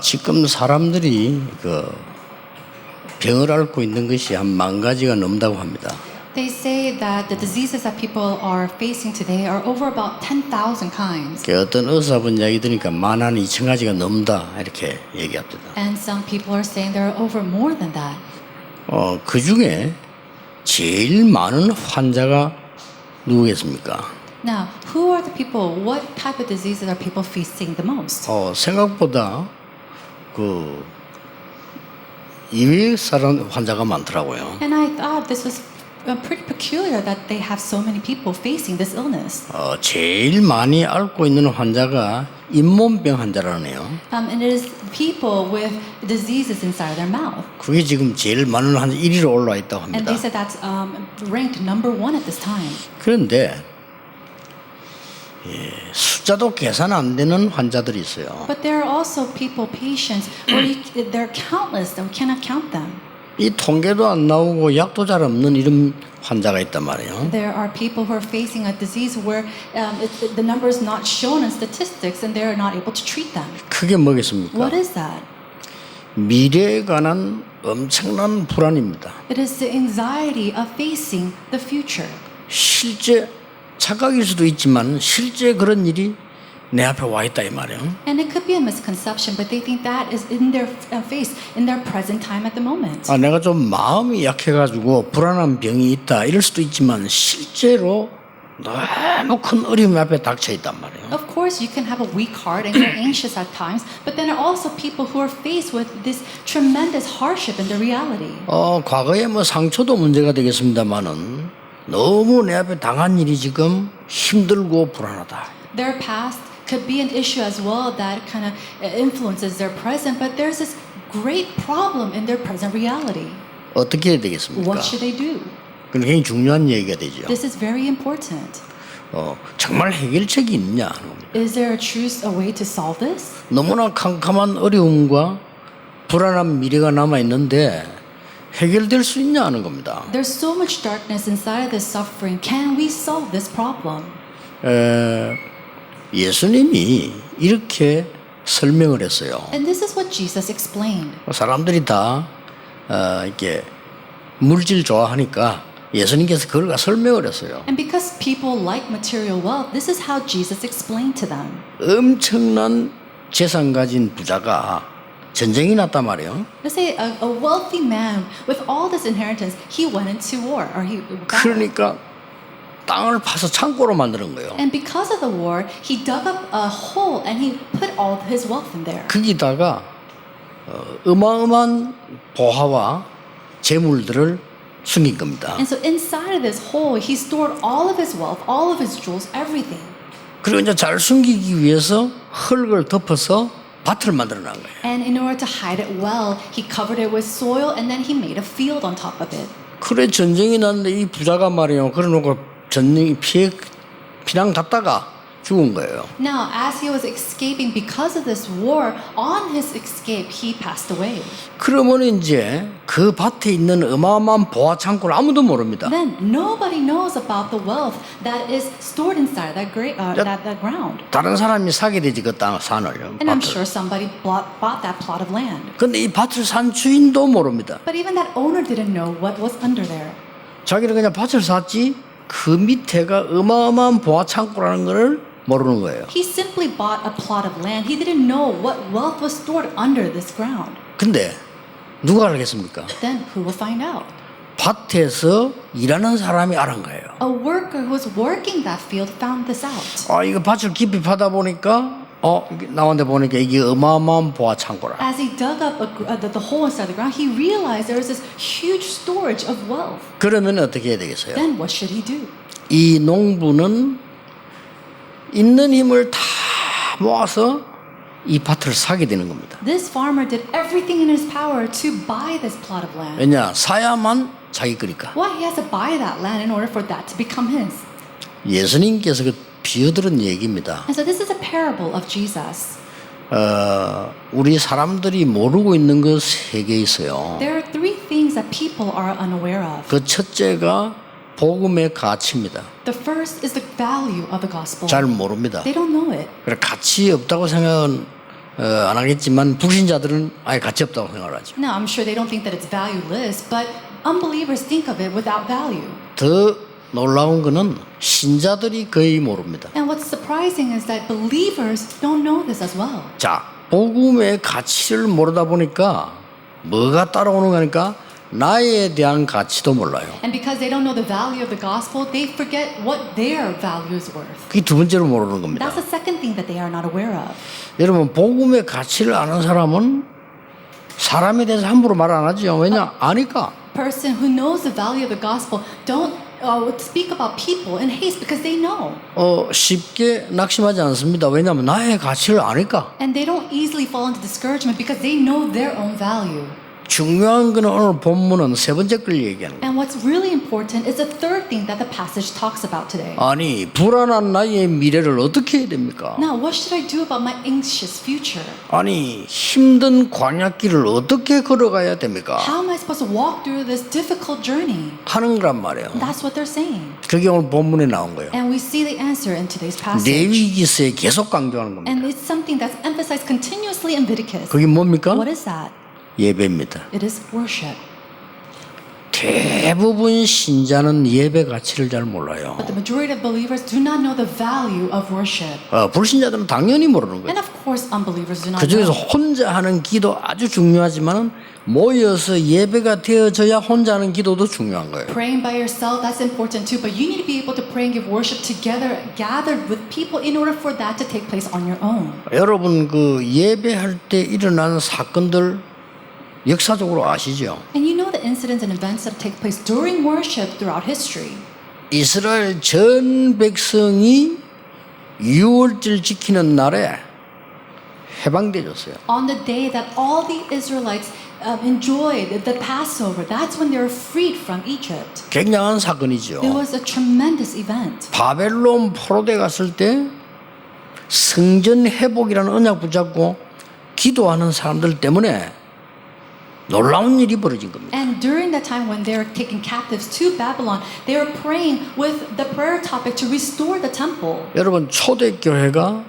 지금 사람들이 그 병을 앓고 있는 것이 한 10,000가지가 넘다고 합니다. They say that the diseases that people are facing today are over about 10,000 kinds. 그 어떤 의사분 이야기 들으니까 12,000가지가 넘다 이렇게 얘기합니다. And some people are saying there are over more than that. 그 중에 제일 많은 환자가 누구겠습니까? Now, who are the people? What type of diseases are people facing the most? 생각보다 그 이외 사람 환자가 많더라고요. And I thought this was pretty peculiar that they have so many people facing this illness. 제일 많이 앓고 있는 환자가 잇몸병 환자라네요. And it is people with diseases inside their mouth. 그게 지금 제일 많은 환자 1위로 올라와 있다고 And 합니다. they said that's ranked number 1 at this time. 그런데 숫자도 계산 안 되는 환자들이 있어요. But there are also people, patients, where they're countless and we cannot count them. 이 통계도 안 나오고 약도 잘 없는 이런 환자가 있단 말이에요. There are people who are facing a disease where the number is not shown in statistics and they are not able to treat them. 그게 뭐겠습니까? What is that? 미래에 관한 엄청난 불안입니다. It is the anxiety of facing the future. 실제 착각일 수도 있지만 실제 그런 일이 내 앞에 와 있다 이 말이에요. And it could be a misconception, but they think that is in their face, in their present time at the moment. 내가 좀 마음이 약해가지고 불안한 병이 있다 이럴 수도 있지만 실제로 너무 큰 어려움 앞에 닥쳐 있단 말이에요. Of course, you can have a weak heart and you're anxious at times, but then there are also people who are faced with this tremendous hardship in the reality. 과거에 뭐 상처도 문제가 되겠습니다만은 너무 내 앞에 당한 일이 지금 힘들고 불안하다. Their past could be an issue as well that kind of influences their present, but there's this great problem in their present reality. 어떻게 해야 되겠습니까? What should they do? 그건 굉장히 중요한 얘기가 되죠. This is very important. 정말 해결책이 있느냐 하는 겁니다. Is there a way to solve this? 너무나 캄캄한 어려움과 불안한 미래가 남아 있는데 해결될 수 있냐 하는 겁니다. There's so much darkness inside of this suffering. Can we solve this problem? 예수님이 이렇게 설명을 했어요. And this is what Jesus explained. 사람들이 다 이렇게 물질 좋아하니까 예수님께서 그걸 설명을 했어요. And because people like material wealth, this is how Jesus explained to them. 엄청난 재산 가진 부자가 전쟁이 났단 말이에요. Let's say a wealthy man with all this inheritance, he went into war or he battled. 그러니까 땅을 파서 창고로 만드는 거예요. And because of the war, he dug up a hole and he put all his wealth in there. 거기다가 어마어마한 보화와 재물들을 숨긴 겁니다. And so inside of this hole, he stored all of his wealth, all of his jewels, everything. 그리고 이제 잘 숨기기 위해서 흙을 덮어서 밭을 만들어 놓은 거예요. And in order to hide it well, he covered it with soil and then he made a field on top of it. 그래 전쟁이 났는데 이 부자가 말이에요. 그래놓고 전쟁이 피난 갔다가 죽은 거예요. Now, as he was escaping because of this war, on his escape, he passed away. 그러면 이제 그 밭에 있는 어마어마한 보화 창고를 아무도 모릅니다. Then nobody knows about the wealth that is stored inside that ground. 다른 사람이 사게 되지 그 땅 산을. And I'm 밭을. sure somebody bought that plot of land. 근데 이 밭을 산 주인도 모릅니다. But even that owner didn't know what was under there. 자기는 그냥 밭을 샀지 그 밑에가 어마어마한 보화 창고라는 것을 모르는 거예요. He simply bought a plot of land. He didn't know what wealth was stored under this ground. 근데 누가 알겠습니까? Then who will find out? 밭에서 일하는 사람이 알은 거예요. A worker who was working that field found this out. 이거 밭을 깊이 파다 보니까 나온데 보니까 이게 어마어마한 보화 창고라. As he dug up the hole inside the ground, he realized there was this huge storage of wealth. 그러면 어떻게 해야 되겠어요? Then what should he do? 이 농부는 있는 힘을 다 모아서 이 밭을 사게 되는 겁니다. This farmer did everything in his power to buy this plot of land. 왜냐? 사야만 자기 거니까. Why? He has to buy that land in order for that to become his. 예수님께서 그 비유들은 얘기입니다. And so this is a parable of Jesus. 우리 사람들이 모르고 있는 것 세 개 있어요. There are three things that people are unaware of. 그 첫째가 복음의 가치입니다. The first is the value of the gospel. 잘 모릅니다. They don't know it. 그래 가치 없다고 생각은 안 하겠지만 불신자들은 아예 가치 없다고 생각하죠. Now, I'm sure they don't think that it's valueless, but unbelievers think of it without value. 더 놀라운 거는 신자들이 거의 모릅니다. And what's surprising is that believers don't know this as well. 자, 복음의 가치를 모르다 보니까 뭐가 따라오는 거니까 나에 대한 가치도 몰라요. And because they don't know the value of the gospel, they forget what their value is worth. 그게 두 번째로 모르는 겁니다. That's the second thing that they are not aware of. 여러분, 복음의 가치를 아는 사람은 사람에 대해서 함부로 말 안 하죠. 왜냐? 아니까. Person who knows the value of the gospel don't speak about people in haste because they know. 쉽게 낙심하지 않습니다. 왜냐하면 나의 가치를 아니까. And they don't easily fall into discouragement because they know their own value. 중요한 거는 오늘 본문은 세 번째 걸 얘기하는 거예요. And what's really important is the third thing that the passage talks about today. 아니, 불안한 나의 미래를 어떻게 해야 됩니까? Now, what should I do about my anxious future? 아니, 힘든 광야길을 어떻게 걸어가야 됩니까? How am I supposed to walk through this difficult journey? 하는 거란 말이에요. That's what they're saying. 그게 오늘 본문에 나온 거예요. And we see the answer in today's passage. 레위기서에 계속 강조하는 겁니다. And it's something that's emphasized continuously in Leviticus. 그게 뭡니까? What is that? 예배입니다. It is worship. 대부분 신자는 예배 가치를 잘 몰라요. But the majority of believers do not know the value of worship. 불신자들은 당연히 모르는 거예요. And of course, unbelievers do not 그 중에서 know. 혼자 하는 기도 아주 중요하지만 모여서 예배가 되어져야 혼자 하는 기도도 중요한 거예요. Praying by yourself, that's important too, but you need to be able to pray and give worship together, gathered with people in order for that to take place on your own. 여러분 그 예배할 때 일어나는 사건들 역사적으로 아시죠? And you know the incidents and events that take place during worship throughout history. 이스라엘 전 백성이 유월절 지키는 날에 해방되었어요. On the day that all the Israelites enjoyed the Passover, that's when they were freed from Egypt. 굉장한 사건이죠. It was a tremendous event. 바벨론 포로대 갔을 때 성전 회복이라는 언약 붙잡고 기도하는 사람들 때문에 놀라운 일이 벌어진 겁니다. And during that time when they were taken captives to Babylon, they were praying with the prayer topic to restore the temple. 여러분 초대교회가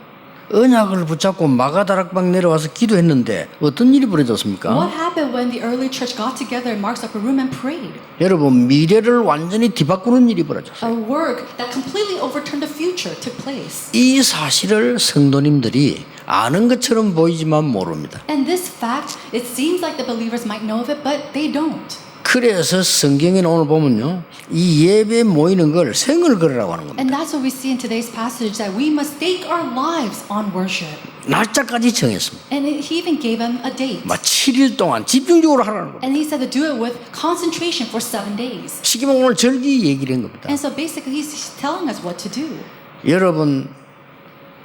언약을 붙잡고 마가다락방 내려와서 기도했는데 어떤 일이 벌어졌습니까? What happened when the early church got together in Mark's upper room and prayed? 여러분 미래를 완전히 뒤바꾸는 일이 벌어졌어요. A work that completely overturned the future took place. 이 사실을 성도님들이 아는 것처럼 보이지만 모릅니다. And this fact, it seems like the believers might know of it, but they don't. 그래서 성경에 오늘 보면요, 이 예배 모이는 걸 생을 걸으라고 하는 겁니다. And that's what we see in today's passage, that we must stake our lives on worship. 날짜까지 정했습니다. And he even gave them a date. 막 7일 동안 집중적으로 하라는 겁니다. And he said to do it with concentration for 7 days. 시기만 오늘 절기 얘기를 한 겁니다. And so basically he's telling us what to do. 여러분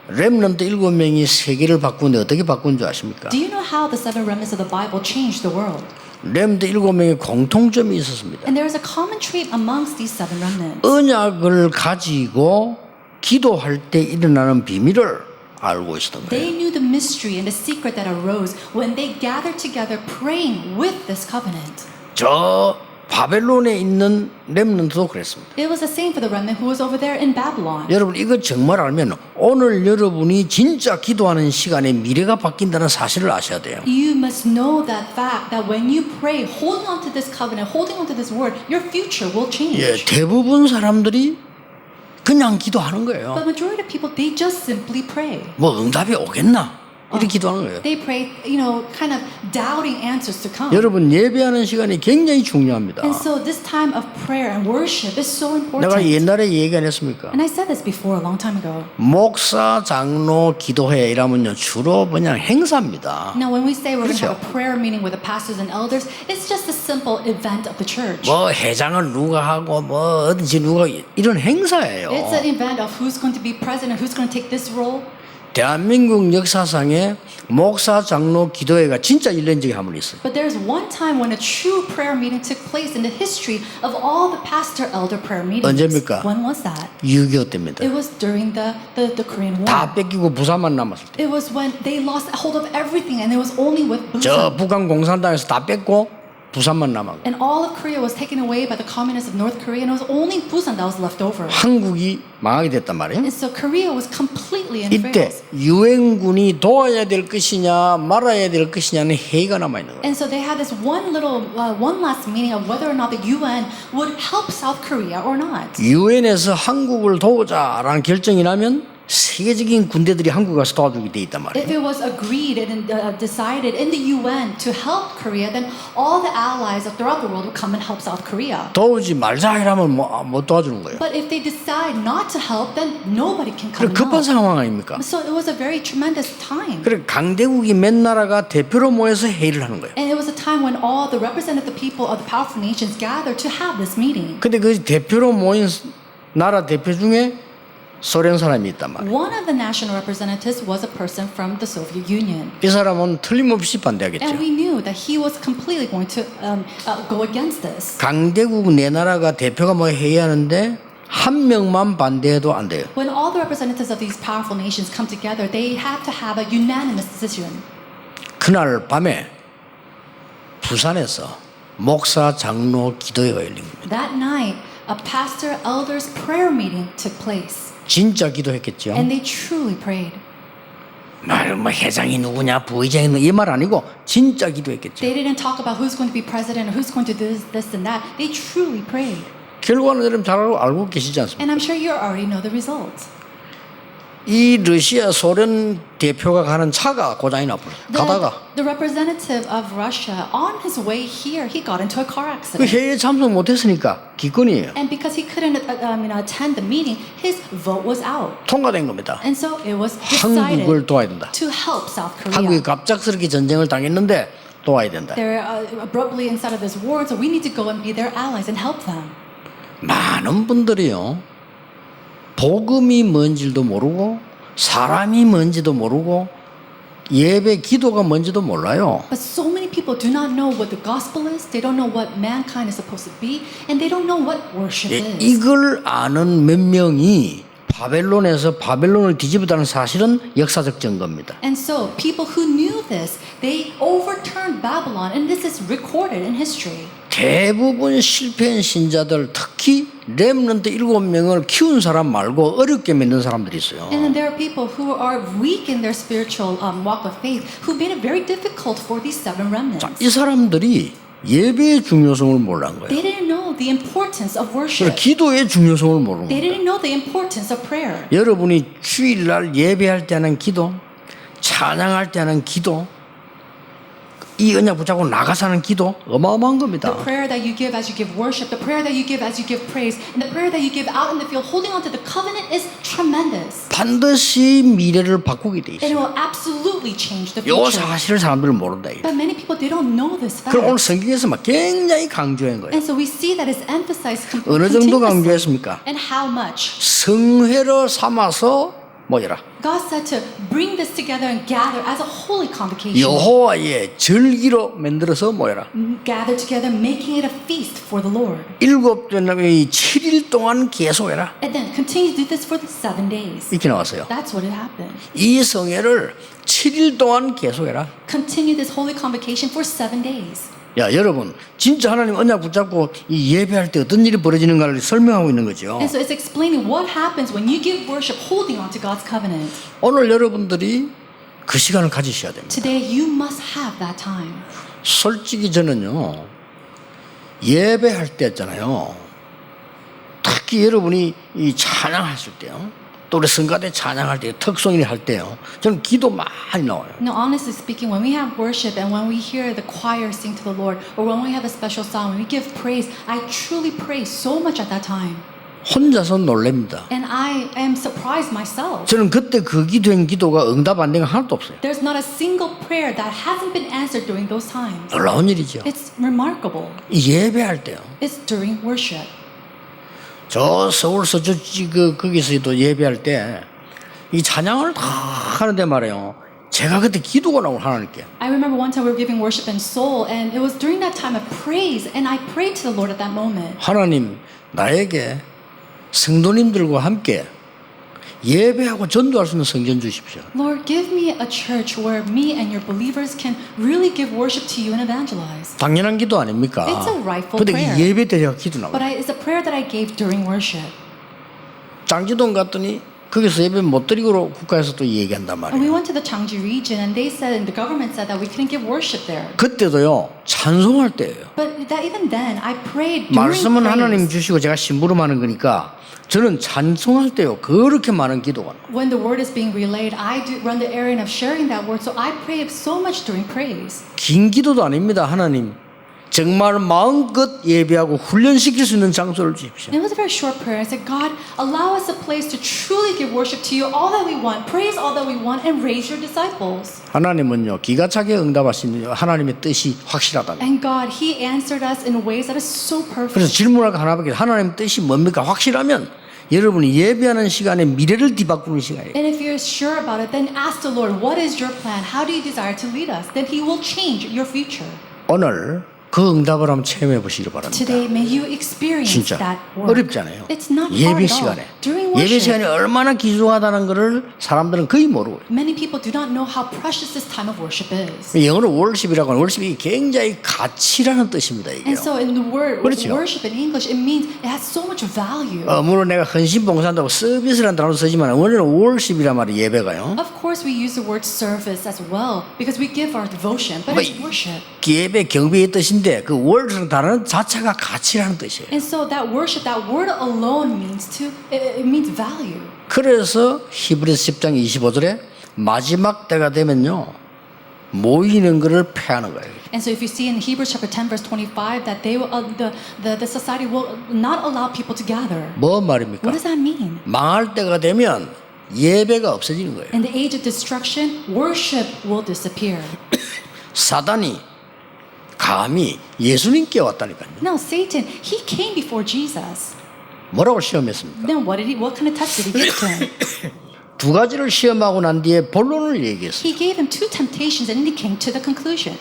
렘넌트 7명이 세계를 바꾸는데 어떻게 바꾼 줄 아십니까? Do you know how the 7 remnants of the Bible changed the world? 렘넌트 7명의 공통점이 있었습니다. And there is a common trait amongst these 7 remnants. 언약을 가지고 기도할 때 일어나는 비밀을 알고 있었던 They 거예요. knew the mystery and the secret that arose when they gathered together praying with this covenant. 저 바벨론에 있는 렘넌트도 그랬습니다. It was the same for the remnant who was over there in Babylon. 여러분 이거 정말 알면 오늘 여러분이 진짜 기도하는 시간에 미래가 바뀐다는 사실을 아셔야 돼요. You must know that fact that when you pray, holding on to this covenant, holding on to this word, your future will change. 예, 대부분 사람들이 그냥 기도하는 거예요. But majority of people, they just simply pray. 뭐 응답이 오겠나? 이렇게 기도하는 거예요. They pray, kind of doubting answers to come. 여러분 예배하는 시간이 굉장히 중요합니다. And so this time of prayer and worship is so important. 내가 옛날에 얘기 안 했습니까? And I said this before a long time ago. 목사, 장로, 기도회 이라면요 주로 그냥 행사입니다. Now, when we say we're going to 그렇죠. have a prayer meeting with the pastors and elders, it's just a simple event of the church. 뭐 회장을 누가 하고 뭐 어딘지 누가 이런 행사예요. It's an event of who's going to be president, who's going to take this role. 대한민국 역사상에 목사, 장로, 기도회가 진짜 일낸 적이 한 번 있어요. But there's one time when a true prayer meeting took place in the history of all the pastor elder prayer meetings. 언제입니까? When was that? 6.25 때입니다. It was during the Korean War. 다 뺏기고 부산만 남았을 때. It was when they lost hold of everything and it was only with 저 Busan. 북한 공산당에서 다 뺏고 부산만 남아. And all of Korea was taken away by the communists of North Korea, and it was only Busan that was left over. 한국이 망하게 됐단 말이에요. And so Korea was completely in 이때 frails. 유엔군이 도와야 될 것이냐 말아야 될 것이냐는 회의가 남아 있는 거예요. And so they had this one last meeting of whether or not the UN would help South Korea or not. 유엔에서 한국을 도우자라는 결정이 나면 세계적인 군대들이 한국에 가서 도와주게 돼 있단 말이에요. If it was agreed and decided in the UN to help Korea, then all the allies throughout the world would come and help South Korea. 도우지 말자 이러면 못 도와주는 거예요. But if they decide not to help, then nobody can come and 급한 help. 상황 아닙니까? So it was a very tremendous time. 그래 강대국이 몇 나라가 대표로 모여서 회의를 하는 거예요. And it was a time when all the representative people of the powerful nations gathered to have this meeting. 근데 그 대표로 모인 나라 대표 중에 소련 사람이 있단 말이에요. One of the national representatives was a person from the Soviet Union. 이 사람은 틀림없이 반대하겠죠. And we knew that he was completely going to go against this. 강대국 네 나라가 대표가 뭐 회의하는데 한 명만 반대해도 안 돼요. When all the representatives of these powerful nations come together, they have to have a unanimous decision. 그날 밤에 부산에서 목사 장로 기도회가 열린 겁니다. That night, a pastor elders prayer meeting took place. 진짜 기도했겠죠. And they truly prayed. 뭐 회장이 누구냐 부의장이 누구냐 이 말 아니고 진짜 기도했겠죠. They didn't talk about who's going to be president or who's going to do this and that. They truly prayed. 결과는 여러분 잘 알고 계시지 않습니까? And I'm sure you already know the result. 이 러시아 소련 대표가 가는 차가 고장이 나버려. 가다가 The representative of Russia, on his way here, he got into a car 그 accident. 회의에 참석 못했으니까 기권이에요. And because he couldn't attend the meeting, his vote was out. 통과된 겁니다. And so it was 한국을 decided 도와야 된다. to help South 한국이 Korea. 갑작스럽게 전쟁을 당했는데 도와야 된다. They're abruptly inside of this war, so we need to go and be their allies and help them. 많은 분들이요. 복음이 뭔지도 모르고 사람이 뭔지도 모르고 예배 기도가 뭔지도 몰라요. But so many people do not know what the gospel is. They don't know what mankind is supposed to be, and they don't know what worship is. 이걸 아는 몇 명이 바벨론에서 바벨론을 뒤집었다는 사실은 역사적 증거입니다. And so people who knew this, they overturned Babylon, and this is recorded in history. 대부분 실패한 신자들 특히 렘넌트 7명을 키운 사람 말고 어렵게 만든 사람들이 있어요. And then there are people who are weak in their spiritual walk of faith who made it very difficult for these seven remnants. 이 사람들이 예배의 중요성을 몰란 거예요. They didn't know the importance of worship. 기도의 중요성을 모르는 They 거예요. didn't know the importance of prayer. 여러분이 주일날 예배할 때 하는 기도, 찬양할 때 하는 기도, 이 언약 붙잡고 나가서 하는 기도 어마어마한 겁니다. The prayer that you give as you give worship, the prayer that you give as you give praise, and the prayer that you give out in the field holding on to the covenant is tremendous. 반드시 미래를 바꾸게 돼 It 있어요. will absolutely change the 이 future. 사실을 사람들은 모른다. But many people, they don't know this fact. 그럼 오늘 성경에서 막 굉장히 강조한 거예요. And so we see that it's emphasized 어느 정도 continuously. 강조했습니까? And how much? 성회로 삼아서 뭐여라. God said to bring this together and gather as a holy convocation. 여호와의 절기로 만들어서 뭐여라. Gather together, making it a feast for the Lord. 7일 동안 계속해라. And then continue to do this for the 7 days. 이렇게 나왔어요. That's what it happened. 이 성회를 7일 동안 계속해라. Continue this holy convocation for 7 days. 야 여러분 진짜 하나님 언약 붙잡고 이 예배할 때 어떤 일이 벌어지는가를 설명하고 있는 거죠. And so it's explaining what happens when you give worship holding on to God's covenant. 오늘 여러분들이 그 시간을 가지셔야 됩니다. Today you must have that time. 솔직히 저는요 예배할 때 있잖아요. 특히 여러분이 이 찬양하실 때요. 또 우리 성가대 찬양할 때 특성인이 할 때요. 저는 기도 많이 나와요. No, honestly speaking, when we have worship and when we hear the choir sing to the Lord, or when we have a special song, when we give praise, I truly pray so much at that time. 혼자서 놀랍니다. And I am surprised myself. 저는 그때 그 기도한 기도가 응답 안 된 거 하나도 없어요. There's not a single prayer that hasn't been answered during those times. 놀라운 일이죠. It's remarkable. 이 예배할 때요. It's during worship. 저 서울 서초지 거기서도 예배할 때 이 찬양을 다 하는데 말이에요. 제가 그때 기도가 나오고 하나님께. I remember one time we were giving worship in Seoul, and it was during that time of praise, and I prayed to the Lord at that moment. 하나님 나에게 성도님들과 함께 예배하고 전도할 수 있는 성전 주십시오. Lord, give me a church where me and your believers can really give worship to you and evangelize. 당연한 기도 아닙니까? It's a rightful 근데 prayer. 이 예배 때 제가 기도 But 나와요. it's a prayer that I gave during worship. 장지동 갔더니 거기서 예배 못 드리고 국가에서 또 얘기한단 And we 말이에요. went to the Changji region and they said, and the government said that we couldn't give worship there. 그때도요 찬송할 때예요. But that even then, I prayed during 말씀은 하나님 praise. 주시고 제가 심부름하는 거니까 저는 찬송할 때요 그렇게 많은 기도가 나와요. When the word is being relayed, I do run the errand of sharing that word. So I pray so much during praise. 긴 기도도 아닙니다. 하나님 정말 마음껏 예배하고 훈련시킬 수 있는 장소를 주십시오. And it was a very short prayer. I said, God, allow us a place to truly give worship to you, all that we want, praise all that we want, and raise your disciples. 하나님은요 기가 차게 응답하시는 하나님의 뜻이 확실하다. And God, He answered us in ways that is so 그래서 perfect. 질문할 거 하나밖에 하나님 뜻이 뭡니까? 확실하면 여러분이 예배하는 시간에 미래를 뒤바꾸는 시간이에요. And if you're sure about it, then ask the Lord, what is your plan? How do you desire to lead us? Then He will change your future. 오늘 그 응답을 한번 체험해 보시기 바랍니다. Today, may you experience 진짜 that work. 어렵지 않아요. It's not hard 예배 at all. 시간에 During 예배 worship, 시간이 얼마나 귀중하다는 것을 사람들은 거의 모르고 many people do not know how precious this time of worship is. 영어로 월십이라고 하는 월십이 굉장히 가치라는 뜻입니다. 이게요. And so in the word 그렇죠. worship in English, it means it has so much value. 물론 내가 헌신봉사한다고 서비스라는 단어를 쓰지만 원래는 월십이란 말이 예배가요. Of course, we use the word service as well because we give our devotion, but it's worship. 예배 경배의 뜻인데 그 월이라는 단어는 자체가 가치라는 뜻이에요. And so that worship, that word alone means it means value. 그래서 히브리서 10장 25절에 마지막 때가 되면요 모이는 것을 폐하는 거예요. And so if you see in Hebrews chapter 10 verse 25 that they will, the society will not allow people to gather. 뭐 말입니까? What does that mean? 망할 때가 되면 예배가 없어지는 거예요. In the age of destruction, worship will disappear. 사단이 감히 예수님께 왔다니까요. Now Satan, he came before Jesus. 뭐라고 시험했습니까? Then what kind of test did he give to him? 두 가지를 시험하고 난 뒤에 본론을 얘기했어요. He gave him two temptations and he came to the conclusion.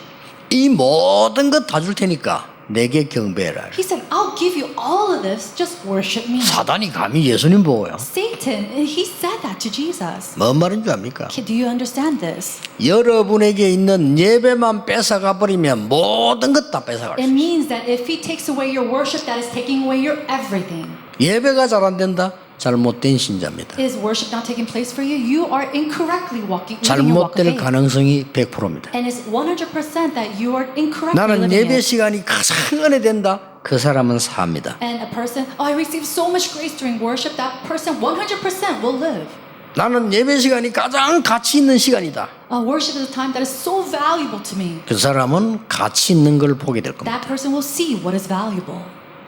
이 모든 것 다 줄 테니까 내게 경배해라. He said, I'll give you all of this, just worship me. 사단이 감히 예수님 보고요. Satan, he said that to Jesus. 뭔 말인 줄 압니까? Do you understand this? 여러분에게 있는 예배만 뺏어가 버리면 모든 것 다 뺏어갈 수 It 있어요. means that if he takes away your worship, that is taking away your everything. 예배가 잘 안 된다? 잘못된 신자입니다. Is worship not taking place for you? You are incorrectly living your walk of 잘못될 faith. 가능성이 100%입니다. And it's 100% that you are incorrectly 나는 living 예배 it. 시간이 가장 은혜된다. 그 사람은 삽니다. And a person, I receive so much grace during worship, that person 100% will live. 나는 예배 시간이 가장 가치 있는 시간이다. Worship is a time that is so valuable to me. 그 사람은 가치 있는 걸 보게 될 겁니다. That person will see what is valuable.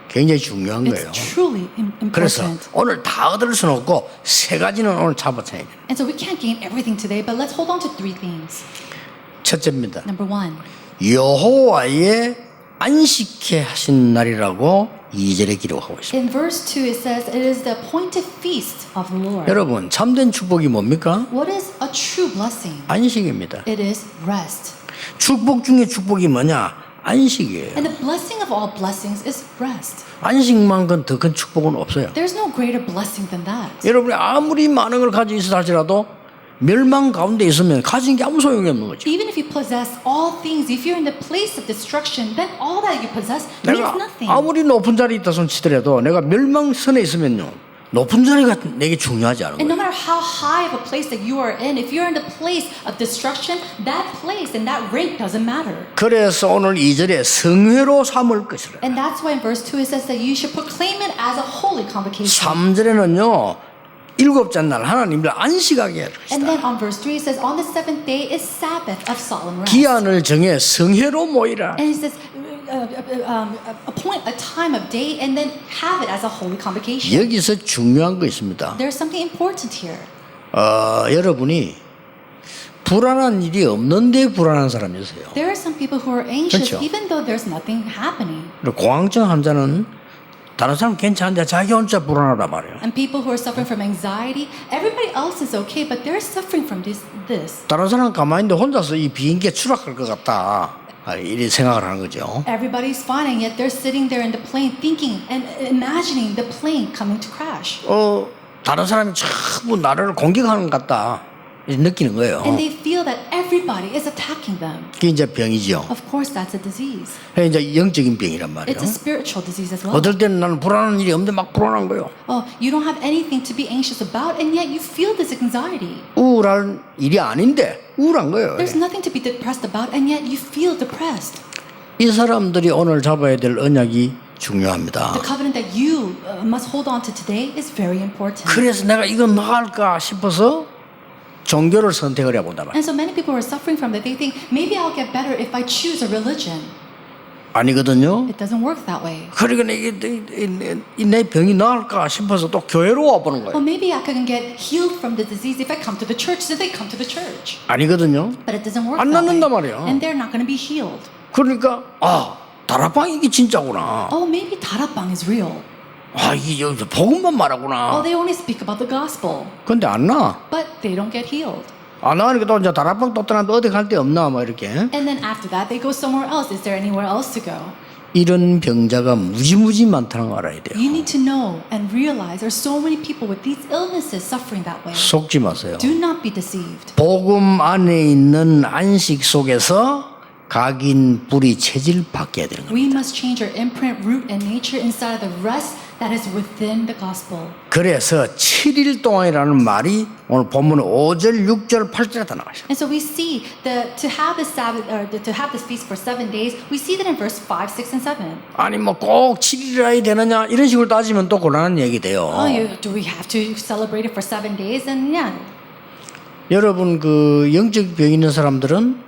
굉장히 중요한 거예요. It's truly 그래서 important. 오늘 다 얻을 수는 없고 세 가지는 오늘 잡아쳐야 돼요. And so we can't gain everything today, but let's hold on to three things. 첫째입니다. Number one, 여호와의 안식회 하신 날이라고 2절에 기록하고 있습니다. in verse 2 it says, it is the appointed feast of the Lord. 여러분 참된 축복이 뭡니까? What is a true blessing? 안식입니다. It is rest. 축복 중에 축복이 뭐냐? 안식이에요. And the blessing of all blessings is rest. 안식만큼 더 큰 축복은 없어요. There's no greater blessing than that. 여러분이 아무리 많은 걸 가지고 있어 할지라도 멸망 가운데 있으면 가진 게 아무 소용이 없는 거죠. Even if you possess all things, if you're in the place of destruction, then all that you possess means 내가 nothing. 아무리 높은 자리에 있다 손 치더라도 내가 멸망선에 있으면요 높은 자리가 내게 중요하지 않은 And no 거예요. matter how high of a place that you are in, if you're in the place of destruction, that place and that rank doesn't matter. 그래서 오늘 2절에 성회로 삼을 것이라. And that's why in verse 2 it says that you should proclaim it as a holy convocation. 3절에는요 일곱째 날 하나님을 안식하게 할 And 것이다. then on verse 3 it says, on the seventh day is Sabbath of solemn rest. 기한을 정해 성회로 모이라. And it says, appoint a time of day and then have it as a holy convocation. 여기서 중요한 거 있습니다. There's something important here. 여러분이 불안한 일이 없는데 불안한 사람이 있어요. There are some people who are anxious 그렇죠. even though there's nothing happening. 그리고 공황증 환자는 다른 사람 괜찮은데 자기 혼자 불안하단 말이에요. And people who are suffering from anxiety, everybody else is okay, but they're suffering from this. 다른 사람 가만히 있는데 혼자서 이 비행기에 추락할 것 같다. 이렇게 생각을 하는 거죠. Everybody's fine, and yet they're sitting there in the plane thinking and imagining the plane coming to crash. 다른 사람이 전부 나를 공격하는 것 같다 이렇게 느끼는 거예요. And they feel that everybody is attacking them. 그게 이제 병이죠. Of course, that's a disease. 그게 이제 영적인 병이란 말이에요. It's a spiritual disease as well. 어떨 때는 나는 불안한 일이 없는데 막 불안한 거예요. Oh, you don't have anything to be anxious about, and yet you feel this anxiety. 우울한 일이 아닌데 우울한 거예요. There's nothing to be depressed about, and yet you feel depressed. 이 사람들이 오늘 잡아야 될 언약이 중요합니다. The covenant that you must hold on to today is very important. 그래서 내가 이거 나갈까 싶어서 종교를 선택을 해본단 말이에요. And so many people are suffering from that. They think, maybe I'll get better if I choose a religion. 아니거든요. It doesn't work that way. 그러니까 내 병이 나을까 싶어서 또 교회로 와보는 거예요. Well, maybe I can get healed from the disease if I come to the church. So they come to the church. 아니거든요. But it doesn't work 안 that 낫는단 way. 말이에요. And they're not going to be healed. 그러니까 다락방 이게 진짜구나. Oh, maybe 다락방 is real. 이게 여기서 복음만 말하구나. Oh, they only speak about the gospel. 근데 안 나. But they don't get healed. 안 나가니까 또 이제 다락방 또 떠나면 어디 갈 데 없나 막 이렇게. And then after that, they go somewhere else. Is there anywhere else to go? 이런 병자가 무지무지 많다는 걸 알아야 돼요. You need to know and realize there's so many people with these illnesses suffering that way. 속지 마세요. Do not be deceived. 복음 안에 있는 안식 속에서 각인 뿌리 체질 바뀌어야 되는 겁니다. We must change our imprint, root, and nature inside of the rest that is within the gospel. 그래서 7일 동안이라는 말이 오늘 본문 5절, 6절, 8절에 다 나와요. And so we see to have this Sabbath or to have this feast for 7 days. We see that in verse 5, 6, and 7. 아니 뭐 꼭 7일이라 해야 되느냐 이런 식으로 따지면 또 곤란한 얘기 돼요. Do we have to celebrate it for 7 days? And yeah. 여러분 그 영적 병 있는 사람들은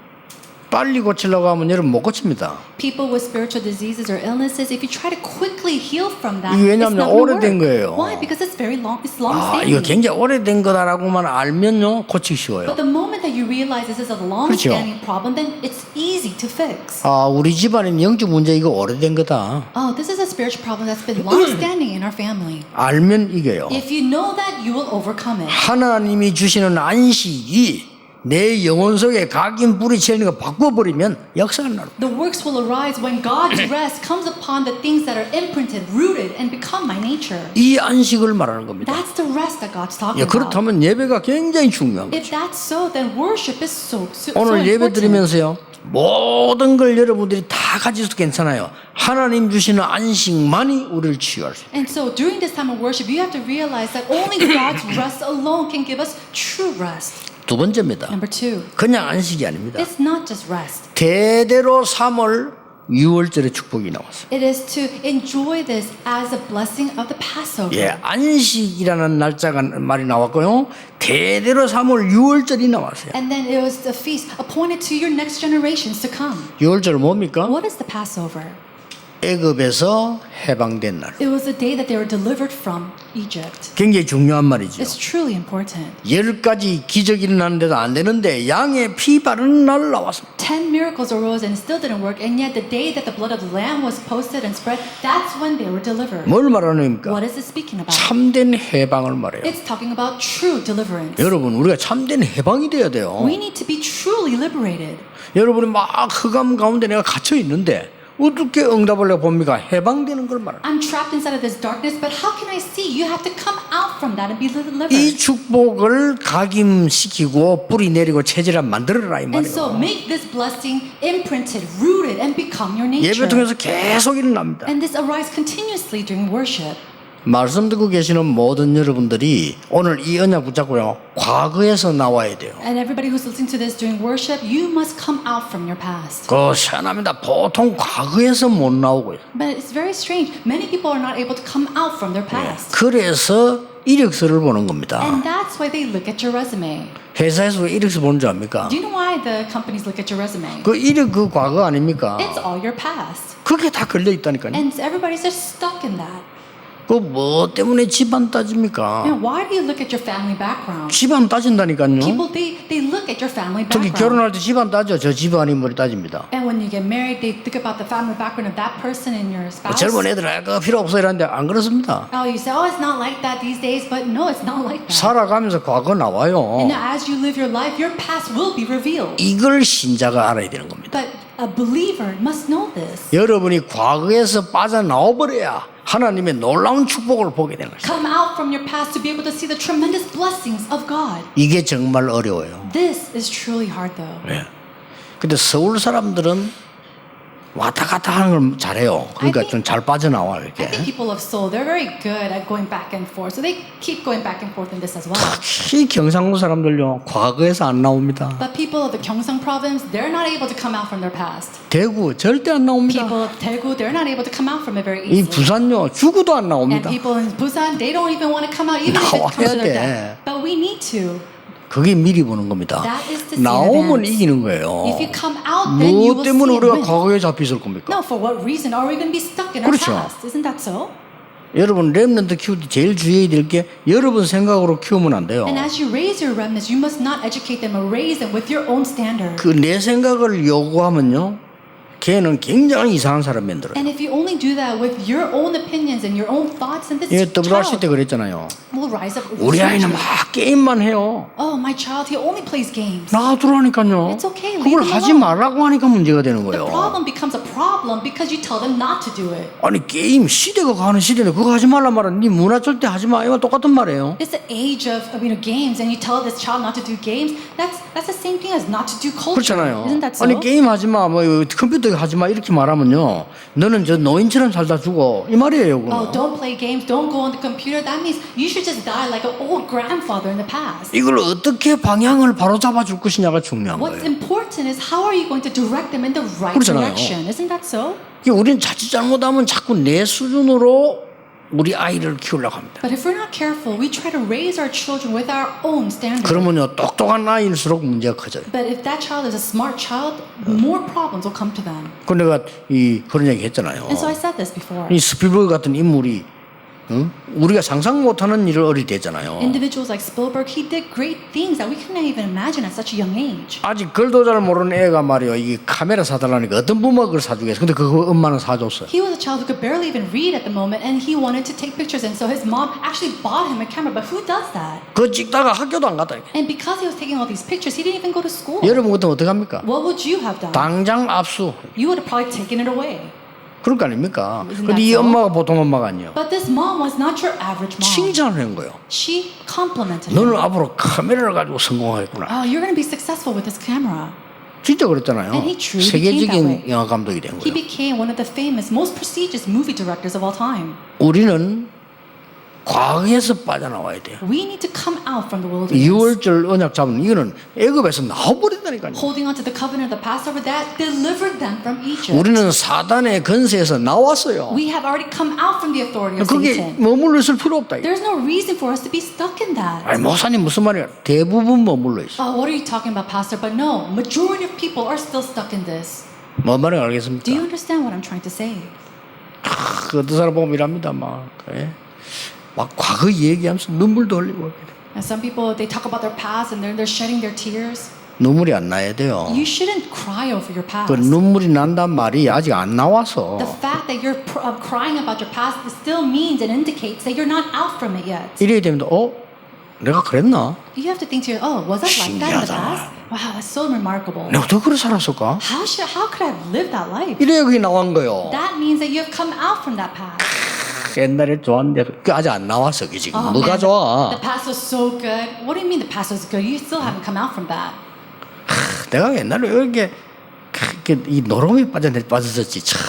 빨리 고치려고 하면 여러분 못 고칩니다. People with spiritual diseases or illnesses, if you try to quickly heal from that, 이게 it's 왜냐하면 not going to 오래된 work. 거예요. Why? Because it's very long. It's long 이거 standing. 굉장히 오래된 거다라고만 알면요 고치기 쉬워요. But the moment that you realize this is a 그렇죠. long-standing problem, then it's easy to fix. 우리 집안엔 영적 문제 이거 오래된 거다. Oh, this is a spiritual problem that's been long-standing in our family. 알면 이겨요. If you know that, you will overcome it. 하나님이 주시는 안식이 내 영혼 속에 각인 뿌리 채는 거 바꿔버리면 역사가 나는 The works will arise when God's rest comes upon the things that are imprinted, rooted, and become my nature. 이 안식을 말하는 겁니다. That's the rest that God's talking 예, about. 그렇다면 예배가 굉장히 중요한 거죠. If that's so, then worship is so 오늘 예배 important. 드리면서요 모든 걸 여러분들이 다 가지셔도 괜찮아요. 하나님 주시는 안식만이 우리를 치유할 수 있어요. And so during this time of worship, you have to realize that only God's rest alone can give us true rest. 두 번째입니다. Number 2, 그냥 안식이 아닙니다. it's not just rest. 대대로 3월 6월절의 축복이 나왔어요. It is to enjoy this as a blessing of the Passover. 예, 안식이라는 날짜가 말이 나왔고요. 대대로 3월 6월절이 나왔어요. And then it was the feast appointed to your next generations to come. 6월절 뭡니까? What is the Passover? 애굽에서 해방된 날. It was the day that they were delivered from Egypt. 굉장히 중요한 말이죠. It's truly important. 10가지 기적이 일어났는데도 안 되는데 양의 피 바르는 날 나왔습니다. 10 miracles arose and it still didn't work, and yet the day that the blood of the lamb was posted and spread, that's when they were delivered. 뭘 말하는 겁니까? What is it speaking about? 참된 해방을 말해요. It's talking about true deliverance. 여러분 우리가 참된 해방이 돼야 돼요. We need to be truly liberated. 여러분이 막 흑암 가운데 내가 갇혀 있는데 어떻게 응답을 해봅니까? 해방되는 걸 말해요. I'm trapped inside of this darkness, but how can I see? You have to come out from that and be delivered. 이 축복을 각임시키고 뿌리 내리고 체질을 만들어라 이 And so 말이에요. make this blessing imprinted, rooted, and become your 예배 nature. 통해서 계속 일어납니다. And this arises continuously during worship. 말씀 듣고 계시는 모든 여러분들이 오늘 이 언약 붙잡고요. 과거에서 나와야 돼요. And everybody who's listening to this during worship, you must come out from your past. 그 희한합니다. 보통 과거에서 못 나오고 있어요. But it's very strange. Many people are not able to come out from their past. 그래서 이력서를 보는 겁니다. And that's why they look at your resume. 회사에서 왜 이력서 보는 줄 압니까? Do you know why the companies look at your resume? 그 이력 그 과거 아닙니까? It's all your past. 그게 다 걸려 있다니까요. And everybody's just stuck in that. 그 뭐 때문에 집안 따집니까? And why do you look at your family background? 집안 따진다니까요. People, they look at your family 특히 background. 결혼할 때 집안 따져. 저 집안이 뭘 따집니다. And when you get married, they think about the family background of that person and your spouse. 젊은 애들 그거 필요 없어 이러는데 안 그렇습니다. Oh, you say, oh, it's not like that these days, but no, it's not like that. 살아가면서 과거 나와요. And as you live your life, your past will be revealed. 이걸 신자가 알아야 되는 겁니다. But a believer must know this. 여러분이 과거에서 빠져나와 버려야 하나님의 놀라운 축복을 보게 되는 것입니다. Come out from your past to be able to see the tremendous blessings of God. 이게 정말 어려워요. This is truly hard though. 예. 근데 서울 사람들은 왔다 갔다 하는 걸 잘해요. 그러니까 좀 잘 빠져나와 I 이렇게. think people of Seoul, they're very good at going back and forth. So they keep going back and forth in this as well. 특히 경상도 사람들요. 과거에서 안 나옵니다. But people of the Gyeongsang province, they're not able to come out from their past. 대구 절대 안 나옵니다. People of Daegu, they're not able to come out from it very 이 easily. 부산요. 죽어도 안 And 나옵니다. people in Busan, they don't even want to come out even if it comes to their death. But we need to. 그게 미리 보는 겁니다. That is to see in 나오면 advance. 이기는 거예요. If you come out, then you 무엇 will 때문에 see 우리가 and win. 과거에 잡혔을 겁니까? No, for what reason are we going to be stuck in our 그렇죠. past? Isn't that so? 여러분 렘넌트 키울 때 제일 주의해야 될 게 여러분 생각으로 키우면 안 돼요. And as you raise your remnants, you must not educate them or raise them with your own standard. 그 내 생각을 요구하면요. 걔는 굉장히 이상한 사람 만들어요. And if you only do that with your own opinions and your own thoughts, then this 예, WRC 때 child 그랬잖아요. will rise up. 우리 아이는 막 게임만 해요. Oh, my child, he only plays games. 놔두라니까요. It's okay, 그걸 leave them 하지 alone. 말라고 하니까 문제가 되는 The 거예요. problem becomes a problem because you tell them not to do it. 아니 게임 시대가 가는 시대인데 그거 하지 말란 말은 네 문화 절대 하지 마. 이거 똑같은 말이에요. It's the age of games, and you tell this child not to do games. That's the same thing as not to do culture. 그렇잖아요. Isn't that so? 아니 게임 하지 마, 뭐 컴퓨터 하지 마 이렇게 말하면요, 너는 저 노인처럼 살다 죽어 이 말이에요. 그거. Oh, don't play games, don't go on the computer. That means you should just die like an old grandfather in the past. 이걸 어떻게 방향을 바로 잡아줄 것이냐가 중요한 What's 거예요. important is how are you going to direct them in the right 그렇잖아요. direction? Isn't that so? 우리는 자칫 잘못하면 자꾸 내 수준으로 우리 아이를 키우려고 합니다. But if we're not careful, we try to raise our children with our own standards. 그러면요 똑똑한 아이일수록 문제가 커져요. But if that child is a smart child, more problems will come to them. 그 내가 그런 얘기 했잖아요. And so I said this before. 이 스필버그 같은 인물이 우리가 상상 못하는 일을 어릴 때 했잖아요. Individuals like Spielberg, he did great things that we couldn't even imagine at such a young age. 아직 글도 잘 모르는 애가 말이요, 이게 카메라 사달라니까 어떤 부모가 그걸 사주겠어. 근데 그거 엄마는 사줬어요. He was a child who could barely even read at the moment, and he wanted to take pictures, and so his mom actually bought him a camera. But who does that? 그거 찍다가 학교도 안 갔다. And because he was taking all these pictures, he didn't even go to school. 여러분 같으면 어떡합니까? What would you have done? 당장 압수. You would have probably taken it away. 그럴 거 아닙니까? Isn't 근데 that 이 so? 엄마가 보통 엄마가 아니에요. But this mom was not your average mom. 칭찬을 한 거예요. She complimented 너는 him. 앞으로 카메라를 가지고 성공하겠구나. Oh, you're going to be successful with this camera. 진짜 그랬잖아요. And he truly became that 세계적인 way. 영화 감독이 된 He 거예요. became one of the famous, most prestigious movie directors of all time. 우리는 과거에서 빠져나와야 돼요. We need to come out from the wilderness. 6월절 언약 잡은 이거는 애굽에서 나와버린다니까요. Holding on to the covenant of the Passover that delivered them from Egypt. 우리는 사단의 건세에서 나왔어요. We have already come out from the authority of 그게 Satan. 머물러 있을 필요 없다. There's no reason for us to be stuck in that. 아니 목사님 무슨 말이야? 대부분 머물러 있어. Oh, what are you talking about, Pastor? But no, majority of people are still stuck in this. 뭔 말인지 Do you 알겠습니까? understand what I'm trying to say? 그 어떤 사람 보면 이랍니다. 막 과거 얘기하면서 눈물도 흘리고. And some people, they talk about their past and they're shedding their tears. 눈물이 안 나야 돼요. You shouldn't cry over your past. 그 눈물이 난단 말이 아직 안 나와서. The fact that you're crying about your past still means and indicates that you're not out from it yet. 이래야 되면 내가 그랬나? You have to think to yourself, oh, was I like that in the 신기하다. past? Wow, that's so remarkable. 내가 어떻게 그래 살았을까? How could I have lived that life? 이래야 그게 나온 거요. That means that you have come out from that past. 옛날에 좋았는데 그 아직 안 나왔어. 그게 지금 Oh, 뭐가 man, 좋아? The past was so good. What do you mean the past was good? You still haven't come out from that. 내가 옛날에 이렇게 이 노름에 빠졌었지. 참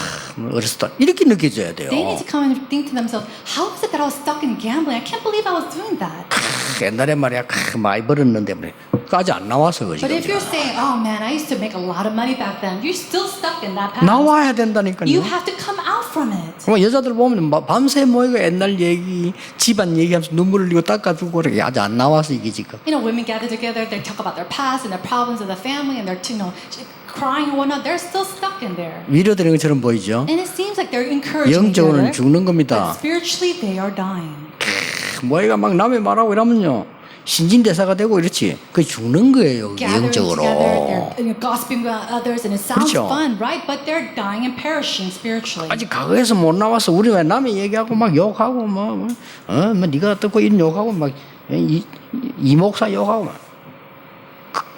어렸을 때 이렇게 느껴져야 돼요. They need to come and think to themselves, how is it that I was stuck in gambling? I can't believe I was doing that. 옛날에 말이야 많이 벌었는데 그 아직 안 나와서 그지. But if you're saying, oh man, I used to make a lot of money back then, you're still stuck in that past. 나와야 된다니까요. You have to come out from it. 그럼 여자들 보면 밤새 모이고 옛날 얘기, 집안 얘기하면서 눈물 흘리고 닦아주고 그렇게 아직 안 나와서 이게 지금. Women gather together, they talk about their past and their problems of the family and they're, crying and whatnot. They're still stuck in there. 위로되는 것처럼 보이죠. And it seems like they're encouraging each 영적으로는 other. 죽는 But 겁니다. spiritually, they are dying. 모이가 막 남의 말하고 이러면요 신진대사가 되고 이렇지. 그게 죽는 거예요. Gathering 영적으로. together, they're gossiping about others, and it sounds 그렇죠. fun, right? But they're dying and perishing spiritually. 아직 과거에서 못 나와서 우리 왜 남의 얘기하고 막 욕하고 뭐 네가 어떻고 이런 욕하고 막 이 목사 욕하고 막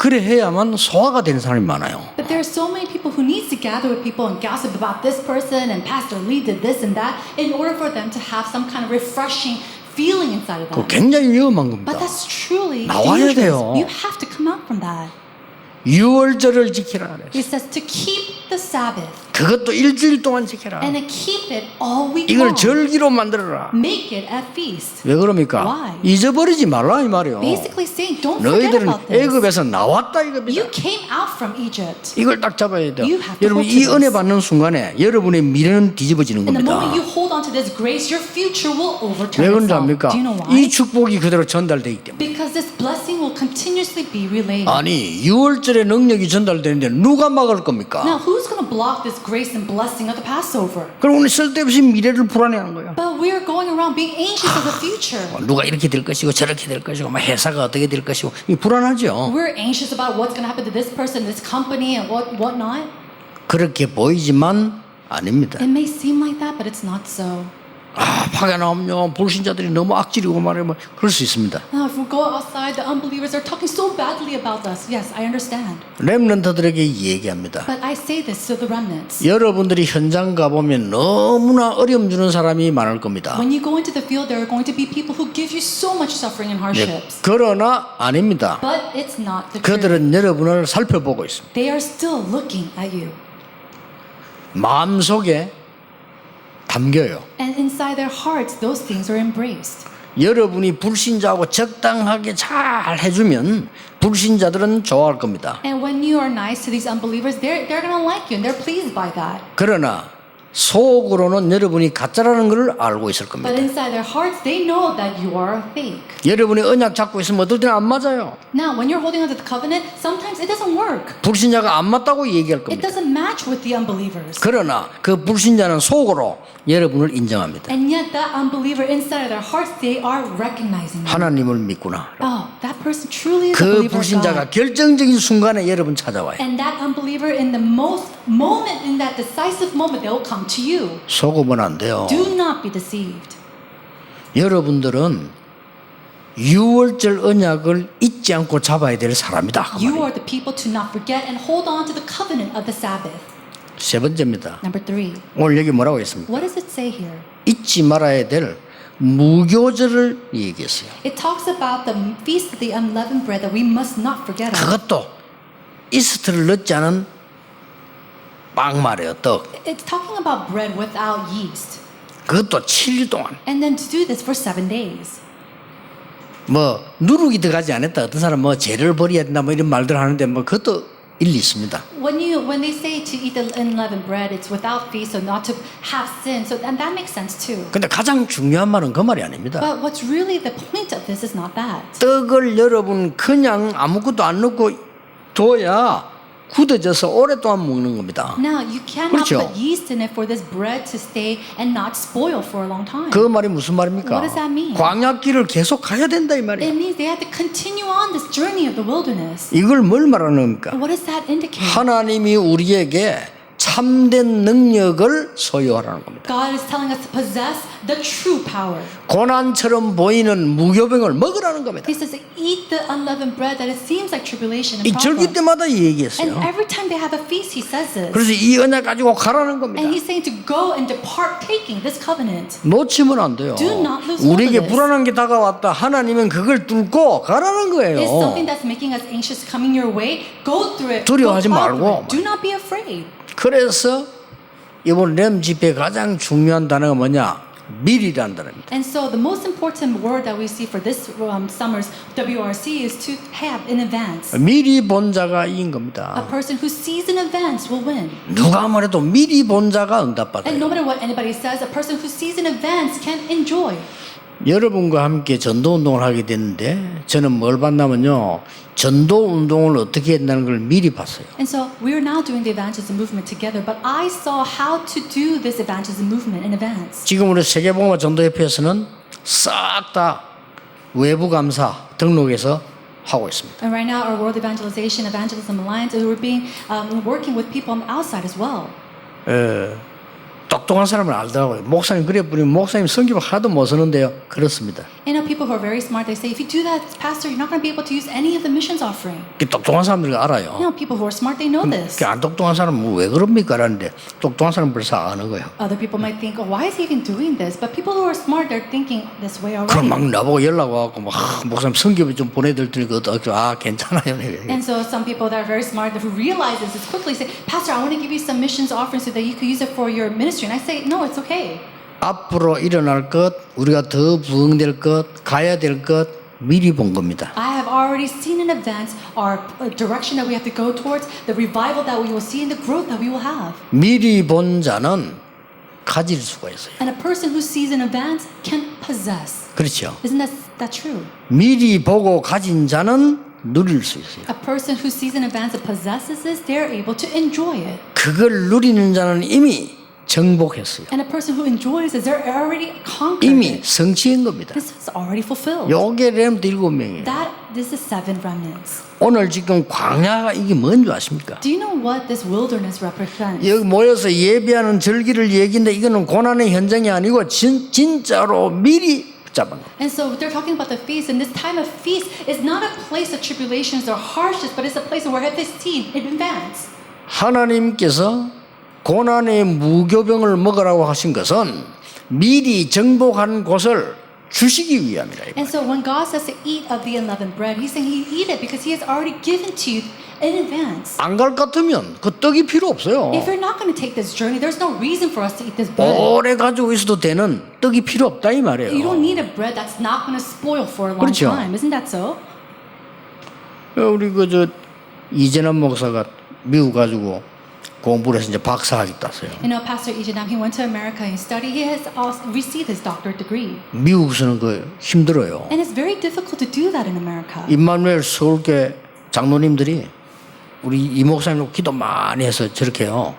그래 해야만 소화가 되는 사람이 많아요. But there are so many people who needs to gather with people and gossip about this person and Pastor Lee did this and that in order for them to have some kind of refreshing feeling inside of 그 them. 굉장히 위험한 겁니다. But that's truly 나와야 dangerous. 돼요. You have to come out from that. 유월절을 지키라 그랬어요. It says to keep the Sabbath 그것도 일주일 동안 지켜라. and to keep it all week 이걸 long. 절기로 만들어라. Make it a feast. 왜 그럽니까? Why? 잊어버리지 말라 이 말이요. Basically saying, don't forget 너희들은 about this. 애굽에서 나왔다 이겁니다. You came out from Egypt. 이걸 딱 잡아야 돼요. You have to 여러분 hold to 이 은혜 this. 받는 순간에 여러분의 미래는 뒤집어지는 And the 겁니다. moment you hold on to this grace, your future will overturn 왜 그런지 itself. 압니까? Do you know why? 이 축복이 그대로 전달되기 때문에. Because this blessing will continuously be relayed. 아니 6월절의 능력이 전달되는데 누가 막을 겁니까? Now, who's going to block this grace and blessing of the Passover? 그럼 우리 쓸데없이 미래를 불안해하는 거예요. But we are going around being anxious of the future. 누가 이렇게 될 것이고 저렇게 될 것이고 막 회사가 어떻게 될 것이고 이 불안하죠. We're anxious about what's going to happen to this person, this company, and whatnot. 그렇게 보이지만 아닙니다. It may seem like that, but it's not so. 아, 밖에 나오면 불신자들이 너무 악질이고 말하면 그럴 수 있습니다. Now, if we go outside, the unbelievers are talking so badly about us. Yes, I understand. 렘넌트들에게 얘기합니다. But I say this to the remnants. 여러분들이 현장 가보면 너무나 어려움 주는 사람이 많을 겁니다. When you go into the field, there are going to be people who give you so much suffering and hardships. 그러나 아닙니다. But it's not the truth. 그들은 여러분을 살펴보고 있습니다. They are still looking at you. 마음속에 담겨요. And inside their hearts, those things are embraced. 여러분이 불신자하고 적당하게 잘 해주면 불신자들은 좋아할 겁니다. And when you are nice to these unbelievers, they're going to like you and they're pleased by that. 그러나 속으로는 여러분이 가짜라는 것을 알고 있을 But 겁니다. inside their hearts, they know that you are fake. 여러분이 언약 잡고 있으면 어떨 때는 안 맞아요. Now, when you're holding onto the covenant, sometimes it doesn't work. 불신자가 안 맞다고 얘기할 It 겁니다. doesn't match with the unbelievers. 그러나 그 불신자는 속으로 여러분을 인정합니다. And yet that unbeliever inside of their hearts, they are recognizing you. 하나님을 믿구나. Oh, that person truly is a 그 believer of 불신자가 God. 결정적인 순간에 여러분 찾아와요. And that unbeliever in the most moment, in that decisive moment, they will come to you. 속으면 안 돼요. Do not be deceived. 여러분들은 6월절 언약을 잊지 않고 잡아야 될 사람이다. 그 You 말이에요. are the people to not forget and hold on to the covenant of the Sabbath. 세 번째입니다. Number 3. 오늘 여기 뭐라고 했습니까? What does it say here? 잊지 말아야 될 무교절을 얘기했어요. It talks about the feast of the unleavened bread that we must not forget of. 그것도 이스트를 넣지 않은 빵 말이에요. 떡. It's talking about bread without yeast. 그것도 7일 동안. And then to do this for 7 days. 뭐 누룩이 들어가지 않았다. 어떤 사람 뭐 죄를 버려야 된다. 뭐 이런 말들 하는데 뭐 그것도 일리 있습니다. When they say to eat the unleavened bread, it's without feast, so not to have sin. So and that makes sense too. 근데 가장 중요한 말은 그 말이 아닙니다. But what's really the point of this is not that. 떡을 여러분 그냥 아무것도 안 넣고 둬야 굳어져서 오랫동안 먹는 겁니다. Now you cannot 그렇죠. put yeast in it for this bread to stay and not spoil for a long time. 그 말이 무슨 말입니까? What does that mean? 광야길을 계속 가야 된다 이 말이에요. It means they have to continue on this journey of the wilderness. 이걸 뭘 말하는 겁니까? What does that indicate? 하나님이 우리에게 참된 능력을 소유하라는 겁니다. God is telling us to possess the true power. 고난처럼 보이는 무교병을 먹으라는 겁니다. He says, eat the unleavened bread that it seems like tribulation and 이 절기 problem. 때마다 And 얘기했어요. every time they have a feast, he says this. 그래서 이 언약 가지고 가라는 겁니다. And he's saying to go and depart taking this covenant. 놓치면 안 돼요. Do not lose 우리에게 hold of this. 불안한 게 다가왔다. 하나님은 그걸 뚫고 가라는 It's something 거예요. that's making us anxious coming your way. Go through it. 두려워하지 Go plow 말고. through it. Do not be afraid. 그래서 이번 렘 집회 가장 중요한 단어가 뭐냐? 미리란 단어입니다. And so the most important word that we see for this summer's WRC is to have in advance. 미리 본 자가 이긴 A 겁니다. person who sees in advance will win. 누가 뭐래도 미리 본 자가 And 응답받아요. no matter what anybody says, a person who sees in advance can enjoy. 여러분과 함께 전도 운동을 하게 됐는데 저는 뭘 봤냐면요. 전도 운동을 어떻게 한다는 걸 미리 봤어요. And so we are now doing the evangelism movement together, but I saw how to do this evangelism movement in advance. 지금 우리 세계복음화 전도협회에서는 싹 다 외부 감사 등록해서 하고 있습니다. And right now, our World Evangelism Alliance, we're working with people on the outside as well. 똑똑한 사람을 알더라고요. 목사님 그래 버리면 목사님 성경 하나도 못 쓰는데요. 그렇습니다. You know, people who are very smart, they say, if you do that, Pastor, you're not going to be able to use any of the missions offering. 똑똑한 사람들이 알아요. You know, people who are smart, they know this. 안 똑똑한 사람은 왜 그럽니까? 라는데 똑똑한 사람은 벌써 아는 거예요. Other people might think, oh, why is he even doing this? But people who are smart, they're thinking this way 그럼 already. 막 나보고 연락 와갖고 막 목사님 성경을 좀 보내드릴 테니까 괜찮아요. And so some people that are very smart who realize this quickly say, Pastor, I want to give you some missions offering so that you could use it for your ministry. And I say, no, it's okay. 앞으로 일어날 것, 우리가 더 부흥될 것, 가야 될 것 미리 본 겁니다. I have already seen in advance our direction that we have to go towards, the revival that we will see, and the growth that we will have. 미리 본 자는 가질 수가 있어요. And a person who sees in advance can possess. 그렇죠. Isn't that true? 미리 보고 가진 자는 누릴 수 있어요. A person who sees in advance and possesses this, they're able to enjoy it. 그걸 누리는 자는 이미 정복했어요. And a person who enjoys this, they're already conquered 이미 it. 성취한 겁니다. This is already fulfilled. 요게 렘드 7명이에요. This is 7 remnants. 오늘 지금 광야가 이게 뭔지 아십니까? Do you know what this wilderness represents? 여기 모여서 예배하는 절기를 얘기인데 이거는 고난의 현장이 아니고 진짜로 미리 붙잡은 거예요. And so they're talking about the feast, and this time of feast is not a place of tribulations or harshness, but it's a place where this seen in advance. 하나님께서 고난의 무교병을 먹으라고 하신 것은 미리 정복한 곳을 주시기 위함이라. And so when God says to eat of the unleavened bread, He's saying He eat it because He has already given to you in advance. 안 갈 것 같으면 그 떡이 필요 없어요. If you're not going to take this journey, there's no reason for us to eat this bread. 오래 가지고 있어도 되는 떡이 필요 없다 이 You 말이에요. don't need a bread that's not going to spoil for a long 그렇죠. time. Isn't that so? 우리 이재남 목사가 미국 가지고 공부를 해서 이제 박사학위 땄어요. You know, Pastor Ijanam, he went to America and studied. He has also received his doctorate degree. 미국에서는 그 힘들어요. And it's very difficult to do that in America. 임마누엘 서울교회 장로님들이 우리 이 목사님 기도 많이 해서 저렇게요.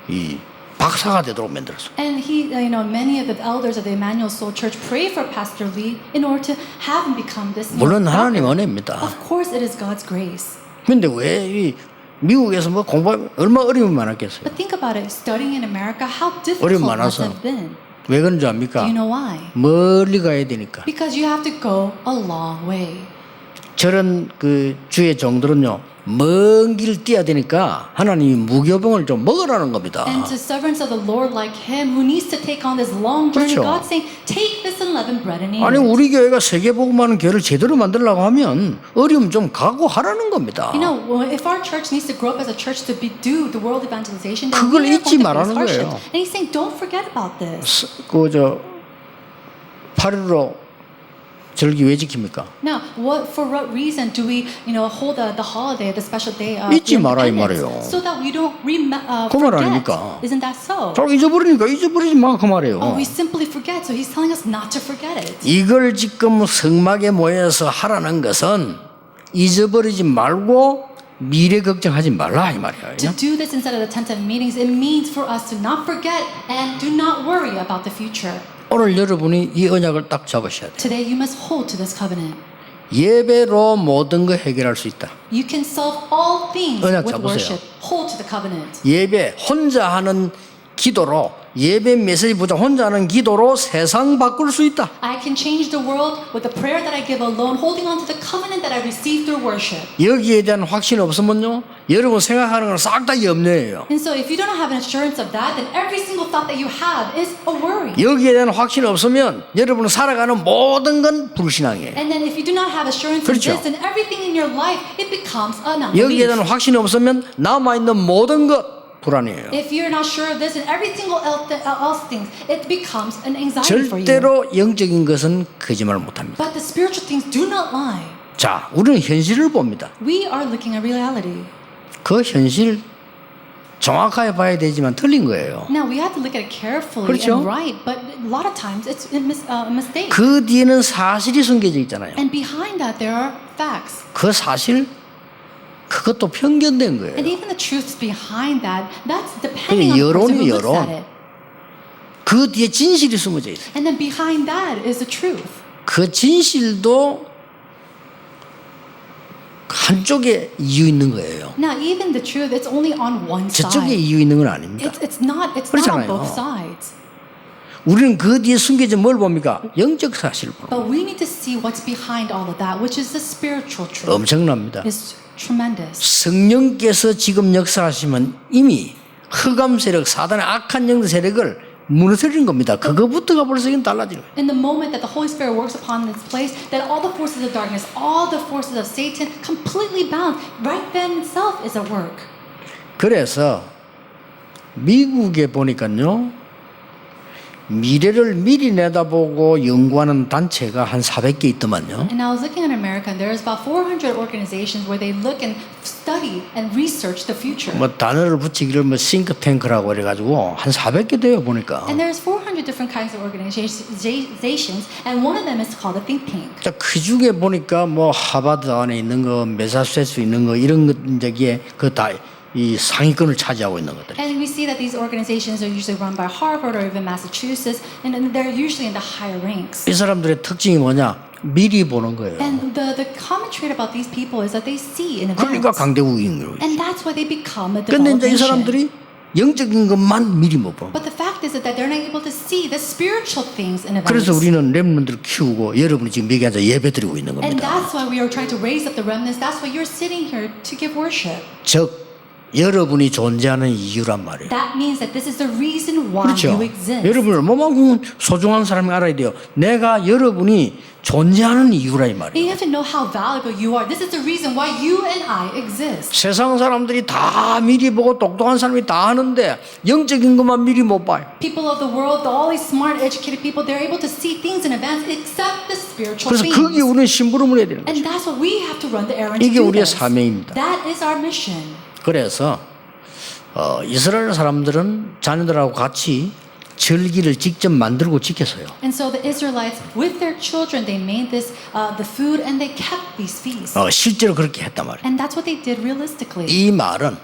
이 박사가 되도록 만들었어. And he, you know, many of the elders of the Emmanuel Soul Church pray for Pastor Lee in order to have him become this. 물론 하나님 doctor. 은혜입니다. Of course, it is God's grace. 근데 왜 이 미국에서 뭐 공부 얼마 어려움이 많았겠어요. But think about it. Studying in America, how difficult 어려움 must 많아서. have been. 왜 그런지 Do 압니까? you know why? 멀리 가야 되니까. Because you have to go a long way. 저런 그 주의 종들은요 먼 길 뛰어야 되니까 하나님이 무교병을 좀 먹으라는 겁니다. And to servants of the Lord like him who needs to take on this long journey, 그렇죠. God's saying, take this unleavened bread and eat 아니 it. 우리 교회가 세계복음하는 교회를 제대로 만들려고 하면 어려움 좀 각오하라는 겁니다. You know, if our church needs to grow up as a church to do the world evangelization, then 그걸 we are 잊지 going to face 말라는 hardship. 거예요. And he's saying, don't forget about this. 8.15 절기 왜 지킵니까? Now, for what reason do we, you know, hold the holiday, the special day of 잊지 마라, 이 independence, 말이에요. so that we don't 그 말 forget? 아닙니까? Isn't that so? 자꾸 잊어버리니까 잊어버리지 마 그 말이에요. Oh, we simply forget. So he's telling us not to forget it. 이걸 지금 성막에 모여서 하라는 것은 잊어버리지 말고 미래 걱정하지 말라 이 말이에요. To do this instead of the tent of meetings, it means for us to not forget and do not worry about the future. 오늘 여러분이 이 언약을 딱 잡으셔야 돼요. Today, you must hold to this covenant. 예배로 모든 거 해결할 수 있다. You can solve all things 언약 with 잡으세요. worship. Hold to the covenant. 예배 혼자 하는 기도로 예배 메시지 보자 혼자 하는 기도로 세상 바꿀 수 있다. I can change the world with the prayer that I give alone, holding on to the covenant that I received through worship. 여기에 대한 확신 없으면요 여러분 생각하는 건 싹 다 염려예요. And so if you don't have an assurance of that, then every single thought that you have is a worry. 여기에 대한 확신 없으면 여러분 살아가는 모든 건 불신앙이에요. And then if you do not have assurance 그렇죠. of this, then everything in your life, it becomes an 여기에 unbelief. 대한 확신이 없으면 남아있는 모든 것 불안해요. If you're not sure of this and every single else things, it becomes an anxiety for you. 절대로 영적인 것은 거짓말 못합니다. But the spiritual things do not lie. 자, 우리는 현실을 봅니다. We are looking at reality. 그 현실 정확하게 봐야 되지만 틀린 거예요. Now we have to look at it carefully 그렇죠? and right, but a lot of times it's a mistake. 그 뒤에는 사실이 숨겨져 있잖아요. And behind that there are facts. 그 사실 그것도 편견된 And 거예요. even the truths behind that, that's depending on 그게 the person who 여론이 looks at 여론. it. 그 뒤에 진실이 숨어져 있어요. And then behind that is the truth. 그 진실도 한쪽에 이유 있는 거예요. Now, even the truth, it's only on one 저쪽에 side. 이유 있는 건 아닙니다. It's not on 그렇잖아요. both sides. 우리는 그 뒤에 숨겨진 뭘 봅니까? 영적 사실을 봅니다. But we need to see what's behind all of that, which is the spiritual truth. 엄청납니다. It's tremendous. 성령께서 지금 역사하시면 이미 흑암 세력, 사단의 악한 영적 세력을 무너뜨리는 겁니다. 그거부터가 벌써 이건 달라지는 거예요. In the moment that the Holy Spirit works upon this place, that all the forces of darkness, all the forces of Satan, completely bound, right then itself is at work. 그래서 미국에 보니까요, 미래를 미리 내다보고 연구하는 단체가 한 400개 있더만요. And I was looking at America, and there's about 400 organizations where they look and study and research the future. 뭐 단어를 붙이기를 뭐 싱크탱크라고 그래가지고 한 400개 돼요 보니까. And there's 400 different kinds of organizations, and one of them is called a think tank. 그 중에 보니까 뭐 하버드 안에 있는 거, 매사추세츠 있는 거 이런 것들이 그 다 이 상위권을 차지하고 있는 것들. And we see that these organizations are usually run by Harvard or even Massachusetts, and they're usually in the higher ranks. 이 사람들의 특징이 뭐냐? 미리 보는 거예요. And the common trait about these people is that they see in 그러니까 advance. 강대국인 거예요. And that's why they become a 근데 developed 이제 이 nation. 사람들이 영적인 것만 미리 못 보는 거예요. But the fact is that they're not able to see the spiritual things in 그래서 advance. 우리는 렘넌트를 키우고 여러분이 지금 여기 앉아 예배 드리고 있는 And 겁니다. that's why we are trying to raise up the remnants. That's why you're sitting here to give worship. 즉 여러분이 존재하는 이유란 말이에요. That means that this is the reason why 그렇죠. you exist. 여러분을 얼마만큼 소중한 사람이 알아야 돼요. 내가 여러분이 존재하는 이유라 이 말이에요. You have to know how valuable you are. This is the reason why you and I exist. 세상 사람들이 다 미리 보고 똑똑한 사람이 다 하는데 영적인 것만 미리 못 봐요. People of the world, all these smart, educated people, they're able to see things in advance except the spiritual 그래서 things. 거기에 우리는 심부름을 해야 되는 거예요. And that's what we have to run the errand to 이게 do 우리의 this. 사명입니다. That is our mission. 그래서 이스라엘 사람들은 자녀들하고 같이 절기를 직접 만들고 지켰어요. And so the Israelites, with their children, they made this the food and they kept these feasts. 실제로 그렇게 했단 말이에요. And that's what they did realistically. 이 말은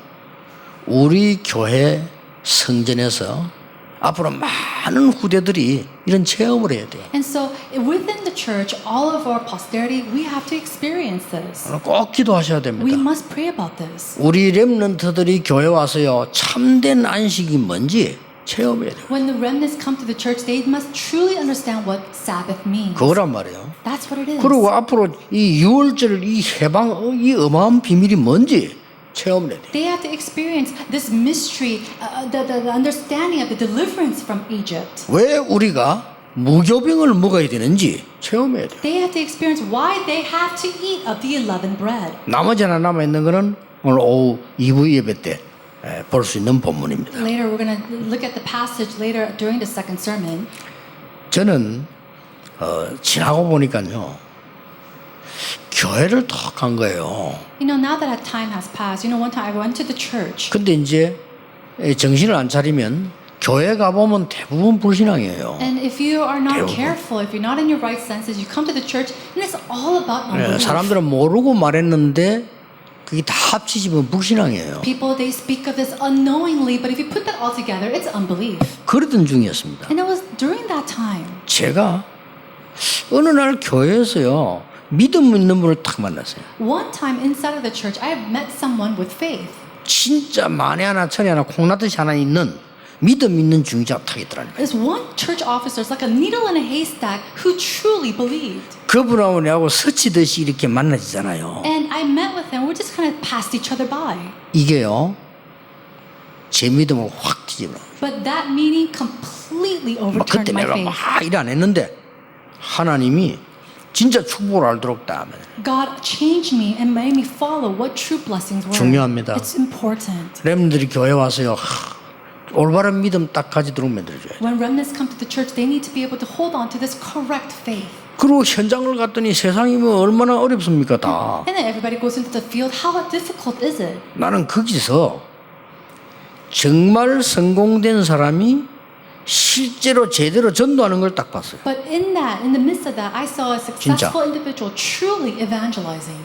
우리 교회 성전에서 앞으로 많은 후대들이 이런 체험을 해야 돼요. And so within the church, all of our posterity, we have to experience this. 꼭 기도하셔야 We 됩니다. must pray about this. 우리 렘넌트들이 교회 와서요 참된 안식이 뭔지 체험해야 돼요. When the remnants come to the church, they must truly understand what Sabbath means. 그거란 말이에요. That's what it is. 그리고 앞으로 이 6월절 이 해방 이 어마어마한 비밀이 뭔지 체험을 해야 돼요. They have to experience this mystery, the understanding of the deliverance from Egypt. 왜 우리가 무교병을 먹어야 되는지 체험해야 돼요. They have to experience why they have to eat of the unleavened bread. 나머지 하나 남아있는 거는 오늘 오후 2부 예배 때 볼 수 있는 본문입니다. Later, we're going to look at the passage later during the second sermon. 저는 지나고 보니까요 교회를 턱 간 거예요. You know, now that time has passed, one time I went to the church. 근데 이제 정신을 안 차리면 교회 가보면 대부분 불신앙이에요. And if you are not 대부분. careful, if you're not in your right senses, you come to the church and it's all about unbelief. 사람들은 모르고 말했는데 그게 다 합치지면 불신앙이에요. People, they speak of this unknowingly, but if you put that all together, it's unbelief. 그러던 중이었습니다. And it was during that time. 제가 어느 날 교회에서요 믿음 있는 분을 딱 만났어요. One time inside of the church, I met someone with faith. 진짜 만에 하나 천에 하나 콩나듯이 하나 있는 믿음 있는 중자가 딱 있더라는 거예요. This one church officer is like a needle in a haystack who truly believed. 그분하고 내하고 스치듯이 이렇게 만나지잖아요. And I met with him. We just kind of passed each other by. 이게요 제 믿음을 확 뒤집어. But that meeting completely overturned 그때 my 내가 faith. 막 일 안 했는데 하나님이 진짜 축복을 알도록 다 하면 God changed me and made me follow what true blessings were. 중요합니다. It's important. 렘들이 교회 와서요 올바른 믿음 딱 가지도록 만들어줘요. When remnants come to the church, they need to be able to hold on to this correct faith. 그리고 현장을 갔더니 세상이 뭐 얼마나 어렵습니까 다. And then everybody goes into the field. How difficult is it? 나는 거기서 정말 성공된 사람이 실제로 제대로 전도하는 걸 딱 봤어요. But in the midst of that, I saw a successful individual truly evangelizing.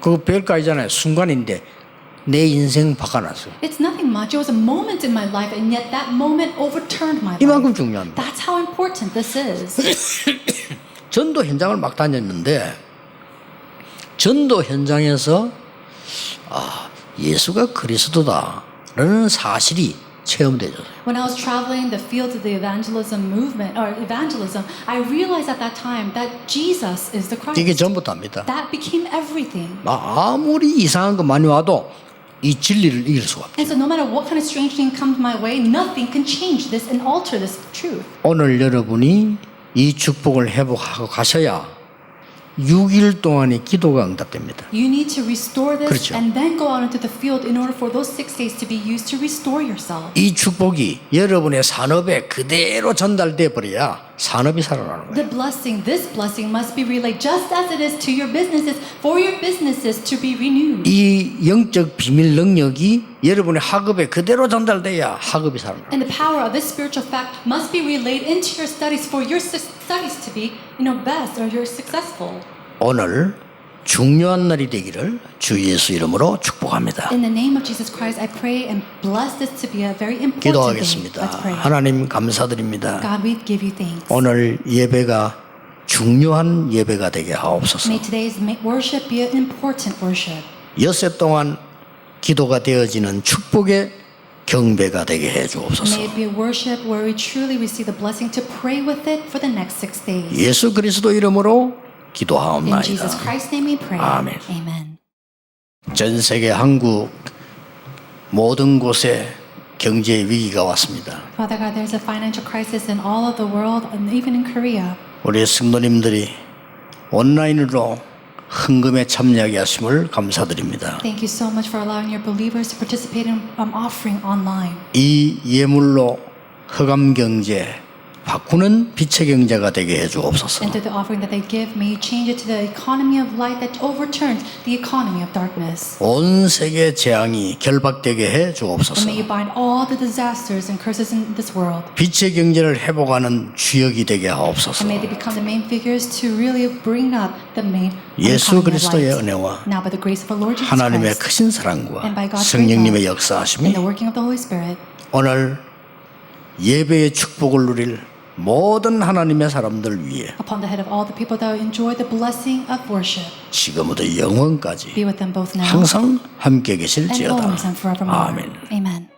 그거 별거 아니잖아요. 순간인데 내 인생 바꿔놨어요. It's nothing much. It was a moment in my life, and yet that moment overturned my life. 이만큼 중요합니다. That's how important this is. 전도 현장을 막 다녔는데 전도 현장에서 예수가 그리스도다라는 사실이 체험되죠. When I was traveling the field of the evangelism movement or evangelism, I realized at that time that Jesus is the Christ. 이게 전부터입니다. That became everything. 아무리 이상한 거 많이 와도 이 진리를 이길 수가 없어요. And so no matter what kind of strange thing comes my way, nothing can change this and alter this truth. 오늘 여러분이 이 축복을 회복하고 가셔야 6일 동안의 기도가 응답됩니다. You need to restore this 그렇죠. and then go out into the field in order for those 6 days to be used to restore yourself. 이 축복이 여러분의 산업에 그대로 전달돼 버려야 산업이 살아나는 거예요. The blessing, this blessing must be relayed just as it is to your businesses for your businesses to be renewed. 이 영적 비밀 능력이 여러분의 학업에 그대로 전달돼야 학업이 살아나요. And the power of this spiritual fact must be relayed into your studies for your studies to be, best or you're successful. 오늘 중요한 날이 되기를 주 예수 이름으로 축복합니다. In the name of Jesus Christ, I pray and bless this to be a very important day. 기도하겠습니다. Let's pray. 하나님 감사드립니다. God, we give you thanks. 오늘 예배가 중요한 예배가 되게 하옵소서. May today's worship be an important worship. 엿새 동안 기도가 되어지는 축복의 경배가 되게 해 주옵소서. May it be a worship where we truly receive the blessing to pray with it for the next 6 days. 예수 그리스도 이름으로 In 기도하옵나이다. Jesus Christ's name we pray. 아멘. Amen. 전 세계 한국 모든 곳에 경제 위기가 왔습니다. Father God, there's a financial crisis in all of the world and even in Korea. 우리 성도님들이 온라인으로 헌금에 참여하게 하심을 감사드립니다. Thank you so much for allowing your believers to participate in offering online. 이 예물로 흑암 경제 바꾸는 빛의 경제가 되게 해 주옵소서. And through the offering that they give, may you change it to the economy of light that overturns the economy of darkness. 온 세계 재앙이 결박되게 해 And 주옵소서. may you bind all the disasters and curses in this world. 빛의 경제를 회복하는 주역이 되게 하옵소서. And may they become the main figures to really bring up the main 예수 economy of 그리스도의 light. 은혜와 Now by the grace of our Lord Jesus 하나님의 Christ 크신 사랑과 and by God's 성령님의 great love 역사하심이 and the working of the Holy Spirit, 오늘 예배의 축복을 누릴 모든 하나님의 사람들 위해 upon the head of all the people that enjoy the blessing of worship, 지금부터 영원까지 be with them both now 항상 함께 and 계실지어다. always and forevermore. 아멘. Amen.